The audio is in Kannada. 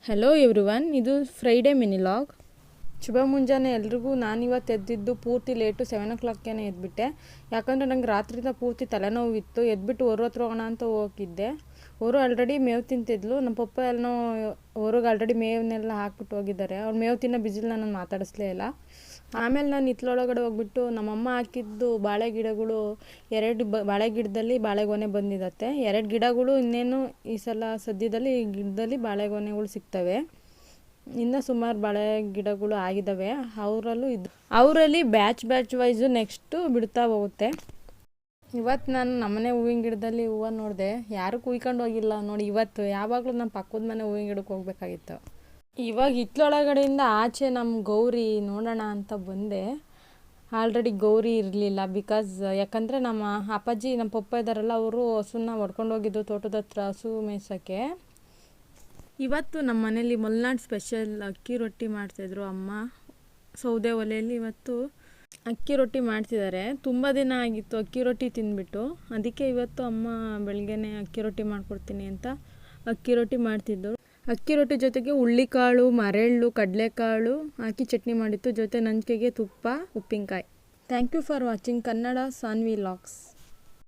ಹಲೋ ಎವ್ರಿವನ್, ಇದು ಫ್ರೈಡೇ ಮಿನಿಲಾಗ್. ಶುಭ ಮುಂಜಾನೆ ಎಲ್ರಿಗೂ. ನಾನಿವತ್ತು ಎದ್ದಿದ್ದು ಪೂರ್ತಿ ಲೇಟು, 7 o'clockಗೆ ಎದ್ಬಿಟ್ಟೆ. ಯಾಕಂದರೆ ನಂಗೆ ರಾತ್ರಿಯಿಂದ ಪೂರ್ತಿ ತಲೆನೋವಿತ್ತು. ಎದ್ಬಿಟ್ಟು ಹೊರ ಹೋಗೋಣ ಅಂತ ಹೋಗಿದ್ದೆ. ಅವರು ಆಲ್ರೆಡಿ ಮೇವು ತಿಂತಿದ್ಲು. ನಮ್ಮ ಪಪ್ಪ ಎಲ್ಲನೋ ಹೊರಗೆ ಆಲ್ರೆಡಿ ಮೇವನ್ನೆಲ್ಲ ಹಾಕ್ಬಿಟ್ಟು ಹೋಗಿದ್ದಾರೆ. ಅವ್ರು ಮೇವು ತಿನ್ನೋ ಬಿಸಿಲು ನಾನು ಮಾತಾಡಿಸ್ಲೇ ಇಲ್ಲ. ಆಮೇಲೆ ನಾನು ಹಿತ್ತಲೊಳಗಡೆ ಹೋಗ್ಬಿಟ್ಟು ನಮ್ಮಮ್ಮ ಹಾಕಿದ್ದು ಬಾಳೆ ಗಿಡಗಳು 2 ಬಾಳೆ ಗಿಡದಲ್ಲಿ ಬಾಳೆಗೊನೆ ಬಂದಿದತ್ತೆ. 2 ಗಿಡಗಳು ಇನ್ನೇನು ಈ ಸಲ ಸದ್ಯದಲ್ಲಿ ಈ ಗಿಡದಲ್ಲಿ ಬಾಳೆಗೊನೆಗಳು ಸಿಗ್ತವೆ. ಇನ್ನೂ ಸುಮಾರು ಬಾಳೆ ಗಿಡಗಳು ಆಗಿದ್ದಾವೆ. ಅವರಲ್ಲಿ ಬ್ಯಾಚ್ ವೈಸು ನೆಕ್ಸ್ಟು ಬಿಡ್ತಾ ಹೋಗುತ್ತೆ. ಇವತ್ತು ನಾನು ನಮ್ಮನೆ ಹೂವಿನ ಗಿಡದಲ್ಲಿ ಹೂವು ನೋಡಿದೆ. ಯಾರು ಕುಯ್ಕೊಂಡು ಹೋಗಿಲ್ಲ ನೋಡಿ. ಇವತ್ತು ಯಾವಾಗಲೂ ನಮ್ಮ ಪಕ್ಕದ ಮನೆ ಹೂವಿನ ಗಿಡಕ್ಕೆ ಹೋಗ್ಬೇಕಾಗಿತ್ತು. ಇವಾಗ ಹಿತ್ತಲೊಳಗಡೆಯಿಂದ ಆಚೆ ನಮ್ಮ ಗೌರಿ ನೋಡೋಣ ಅಂತ ಬಂದೆ. ಆಲ್ರೆಡಿ ಗೌರಿ ಇರಲಿಲ್ಲ. ಯಾಕಂದರೆ ನಮ್ಮ ಅಪ್ಪಾಜಿ ನಮ್ಮ ಪಪ್ಪ ಇದ್ದಾರಲ್ಲ, ಅವರು ಹಸುನ ಹೊಡ್ಕೊಂಡು ಹೋಗಿದ್ದು ತೋಟದ ಹತ್ರ ಹಸು ಮೇಯ್ಸೋಕ್ಕೆ. ಇವತ್ತು ನಮ್ಮ ಮನೇಲಿ ಮಲೆನಾಡು ಸ್ಪೆಷಲ್ ಅಕ್ಕಿ ರೊಟ್ಟಿ ಮಾಡ್ತಾಯಿದ್ರು ಅಮ್ಮ. ಸೌದೆ ಒಲೆಯಲ್ಲಿ ಇವತ್ತು ಅಕ್ಕಿ ರೊಟ್ಟಿ ಮಾಡ್ತಿದ್ದಾರೆ. ತುಂಬ ದಿನ ಆಗಿತ್ತು ಅಕ್ಕಿ ರೊಟ್ಟಿ ತಿಂದ್ಬಿಟ್ಟು. ಅದಕ್ಕೆ ಇವತ್ತು ಅಮ್ಮ ಬೆಳಗ್ಗೆನೇ ಅಕ್ಕಿ ರೊಟ್ಟಿ ಮಾಡ್ಕೊಡ್ತೀನಿ ಅಂತ ಅಕ್ಕಿ ರೊಟ್ಟಿ ಮಾಡ್ತಿದ್ದು. ಅಕ್ಕಿ ರೊಟ್ಟಿ ಜೊತೆಗೆ ಹುಳ್ಳಿಕಾಳು, ಮರೆಳ್ಳು, ಕಡಲೆಕಾಳು ಹಾಕಿ ಚಟ್ನಿ ಮಾಡಿತ್ತು. ಜೊತೆ ನಂಜಿಕೆಗೆ ತುಪ್ಪ, ಉಪ್ಪಿನಕಾಯಿ. Thank you for watching Kannada Saanvi logs.